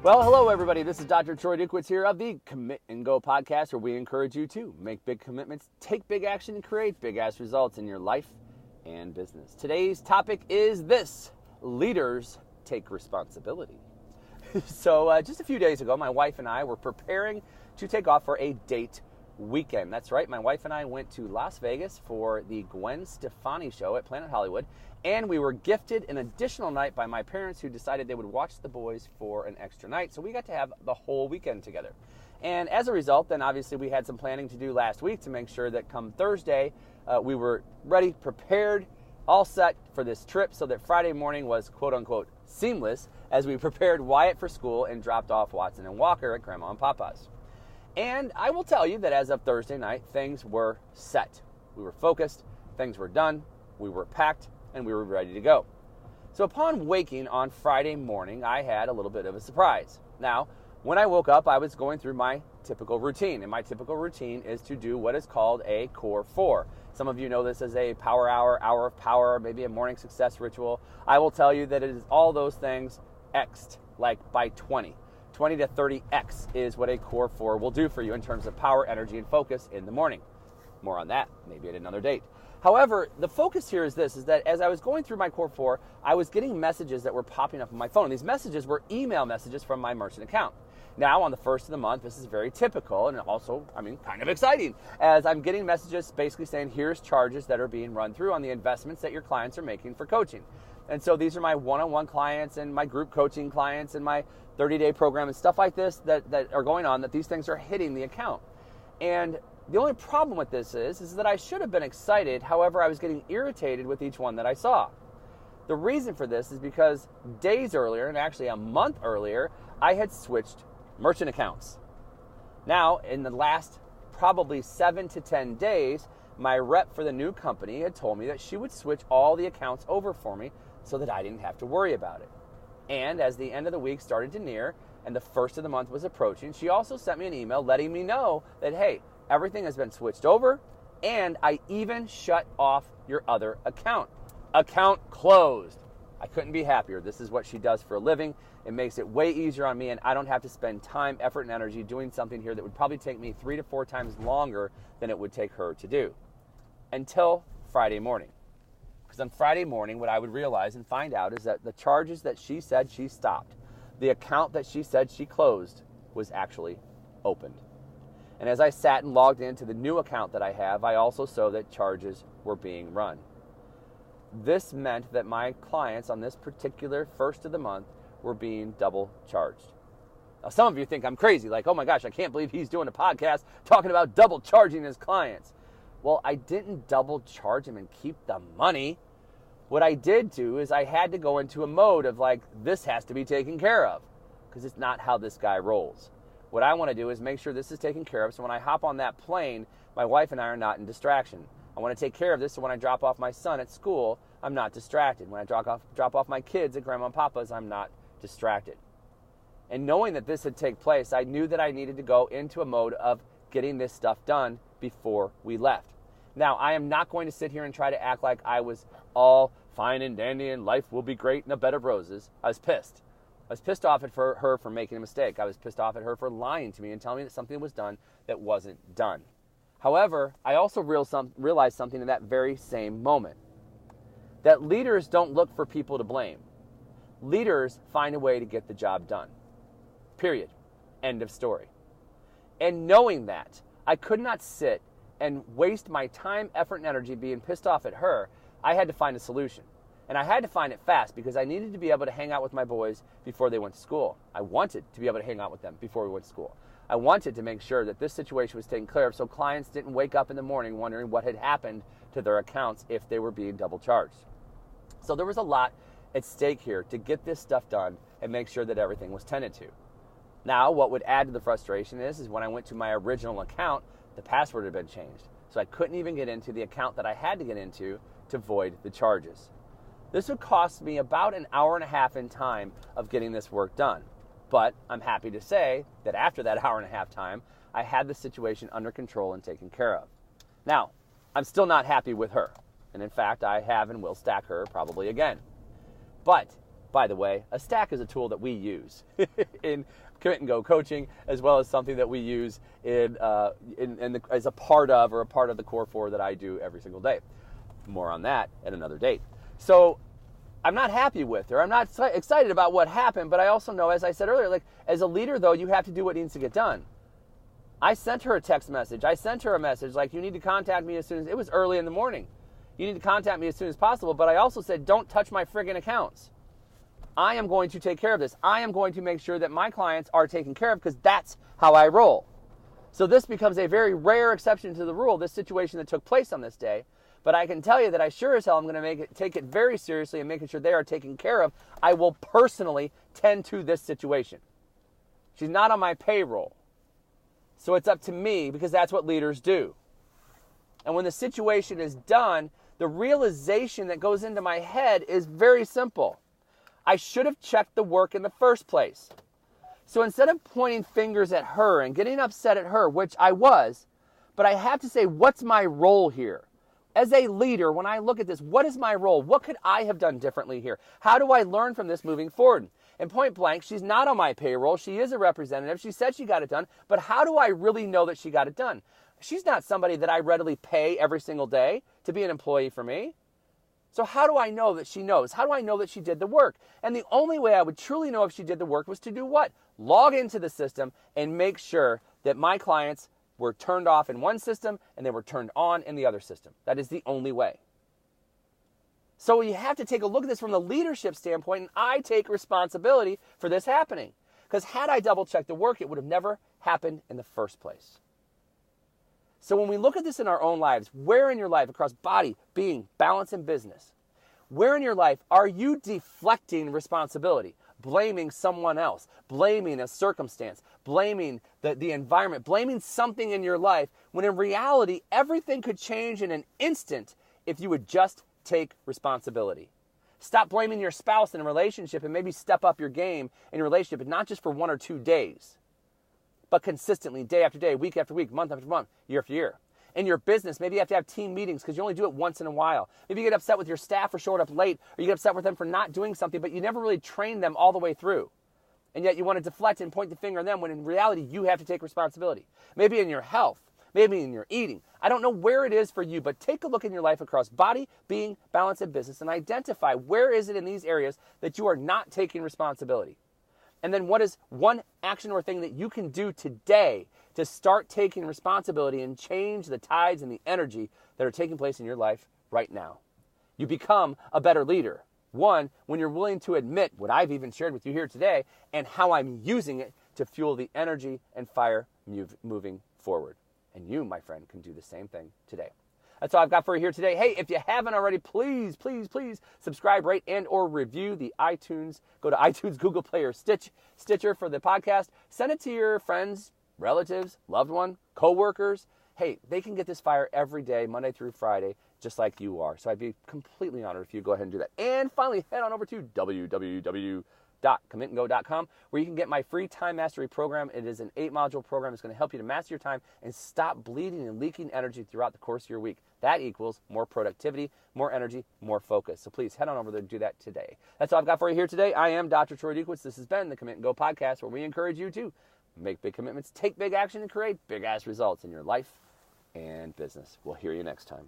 Well, hello everybody. This is Dr. Troy Dukowitz here of the Commit and Go podcast, where we encourage you to make big commitments, take big action, and create big-ass results in your life and business. Today's topic is this: leaders take responsibility. So just a few days ago, my wife and I were preparing to take off for a date weekend. That's right. My wife and I went to Las Vegas for the Gwen Stefani show at Planet Hollywood, and we were gifted an additional night by my parents, who decided they would watch the boys for an extra night. So we got to have the whole weekend together. And as a result, then obviously we had some planning to do last week to make sure that come Thursday, we were ready, prepared, all set for this trip, so that Friday morning was quote-unquote seamless as we prepared Wyatt for school and dropped off Watson and Walker at Grandma and Papa's. And I will tell you that as of Thursday night, things were set. We were focused, things were done, we were packed, and we were ready to go. So upon waking on Friday morning, I had a little bit of a surprise. Now, when I woke up, I was going through my typical routine, and my typical routine is to do what is called a Core 4. Some of you know this as a power hour, hour of power, maybe a morning success ritual. I will tell you that it is all those things X'd, like by 20. 20 to 30X is what a Core 4 will do for you in terms of power, energy, and focus in the morning. More on that, maybe at another date. However, the focus here is this, is that as I was going through my Core 4, I was getting messages that were popping up on my phone. These messages were email messages from my merchant account. Now, on the first of the month, this is very typical and also, kind of exciting, as I'm getting messages basically saying, here's charges that are being run through on the investments that your clients are making for coaching. And so these are my one-on-one clients and my group coaching clients and my 30-day program and stuff like this that are going on, that these things are hitting the account. And the only problem with this is that I should have been excited. However, I was getting irritated with each one that I saw. The reason for this is because days earlier, and actually a month earlier, I had switched merchant accounts. Now, in the last probably 7 to 10 days, my rep for the new company had told me that she would switch all the accounts over for me so that I didn't have to worry about it. And as the end of the week started to near and the first of the month was approaching, she also sent me an email letting me know that, hey, everything has been switched over, and I even shut off your other account. Account closed. I couldn't be happier. This is what she does for a living. It makes it way easier on me, and I don't have to spend time, effort, and energy doing something here that would probably take me 3 to 4 times longer than it would take her to do. Until Friday morning. Because on Friday morning, what I would realize and find out is that the charges that she said she stopped, the account that she said she closed, was actually opened. And as I sat and logged into the new account that I have, I also saw that charges were being run. This meant that my clients on this particular first of the month were being double charged. Now, some of you think I'm crazy, like, oh my gosh, I can't believe he's doing a podcast talking about double charging his clients. Well, I didn't double charge him and keep the money. What I did do is I had to go into a mode of like, this has to be taken care of, because it's not how this guy rolls. What I want to do is make sure this is taken care of, so when I hop on that plane, my wife and I are not in distraction. I want to take care of this so when I drop off my son at school, I'm not distracted. When I drop off my kids at Grandma and Papa's, I'm not distracted. And knowing that this had taken place, I knew that I needed to go into a mode of getting this stuff done before we left. Now, I am not going to sit here and try to act like I was all fine and dandy and life will be great in a bed of roses. I was pissed. I was pissed off at her for making a mistake. I was pissed off at her for lying to me and telling me that something was done that wasn't done. However, I also realized something in that very same moment. That leaders don't look for people to blame. Leaders find a way to get the job done. Period. End of story. And knowing that, I could not sit and waste my time, effort, and energy being pissed off at her. I had to find a solution. And I had to find it fast because I needed to be able to hang out with my boys before they went to school. I wanted to be able to hang out with them before we went to school. I wanted to make sure that this situation was taken care of so clients didn't wake up in the morning wondering what had happened to their accounts if they were being double charged. So there was a lot at stake here to get this stuff done and make sure that everything was tended to. Now, what would add to the frustration is when I went to my original account, the password had been changed. So I couldn't even get into the account that I had to get into to void the charges. This would cost me about an hour and a half in time of getting this work done. But I'm happy to say that after that hour and a half time, I had the situation under control and taken care of. Now, I'm still not happy with her. And in fact, I have and will stack her probably again. But By the way, a stack is a tool that we use in Commit and Go coaching, as well as something that we use as a part of the core 4 that I do every single day. More on that at another date. So I'm not happy with her. I'm not excited about what happened, but I also know, as I said earlier, like as a leader, though, you have to do what needs to get done. I sent her a text message. I sent her a message like, you need to contact me as soon as, it was early in the morning. You need to contact me as soon as possible. But I also said, don't touch my friggin' accounts. I am going to take care of this. I am going to make sure that my clients are taken care of because that's how I roll. So this becomes a very rare exception to the rule, this situation that took place on this day. But I can tell you that I sure as hell am going to take it very seriously and making sure they are taken care of. I will personally tend to this situation. She's not on my payroll. So it's up to me because that's what leaders do. And when the situation is done, the realization that goes into my head is very simple. I should have checked the work in the first place. So instead of pointing fingers at her and getting upset at her, which I was, but I have to say, what's my role here? As a leader, when I look at this, what is my role? What could I have done differently here? How do I learn from this moving forward? And point blank, she's not on my payroll. She is a representative. She said she got it done. But how do I really know that she got it done? She's not somebody that I readily pay every single day to be an employee for me. So how do I know that she knows? How do I know that she did the work? And the only way I would truly know if she did the work was to do what? Log into the system and make sure that my clients were turned off in one system and they were turned on in the other system. That is the only way. So you have to take a look at this from the leadership standpoint, and I take responsibility for this happening. Because had I double-checked the work, it would have never happened in the first place. So when we look at this in our own lives, where in your life, across body, being, balance, and business, where in your life are you deflecting responsibility, blaming someone else, blaming a circumstance, blaming the environment, blaming something in your life, when in reality, everything could change in an instant if you would just take responsibility? Stop blaming your spouse in a relationship and maybe step up your game in a relationship, but not just for 1 or 2 days, but consistently, day after day, week after week, month after month, year after year. In your business, maybe you have to have team meetings because you only do it once in a while. Maybe you get upset with your staff for showing up late, or you get upset with them for not doing something, but you never really trained them all the way through. And yet you want to deflect and point the finger at them when in reality, you have to take responsibility. Maybe in your health, maybe in your eating. I don't know where it is for you, but take a look in your life across body, being, balance, and business and identify where is it in these areas that you are not taking responsibility. And then what is one action or thing that you can do today to start taking responsibility and change the tides and the energy that are taking place in your life right now? You become a better leader. One, when you're willing to admit what I've even shared with you here today and how I'm using it to fuel the energy and fire moving forward. And you, my friend, can do the same thing today. That's all I've got for you here today. Hey, if you haven't already, please, please, please subscribe, rate, and or review the iTunes. Go to iTunes, Google Play, or Stitcher for the podcast. Send it to your friends, relatives, loved one, coworkers. Hey, they can get this fire every day, Monday through Friday, just like you are. So I'd be completely honored if you go ahead and do that. And finally, head on over to www.commitandgo.com, where you can get my free time mastery program. It is an 8-module program. It's going to help you to master your time and stop bleeding and leaking energy throughout the course of your week. That equals more productivity, more energy, more focus. So please head on over there and do that today. That's all I've got for you here today. I am Dr. Troy Dukowitz. This has been the Commit and Go podcast, where we encourage you to make big commitments, take big action, and create big-ass results in your life and business. We'll hear you next time.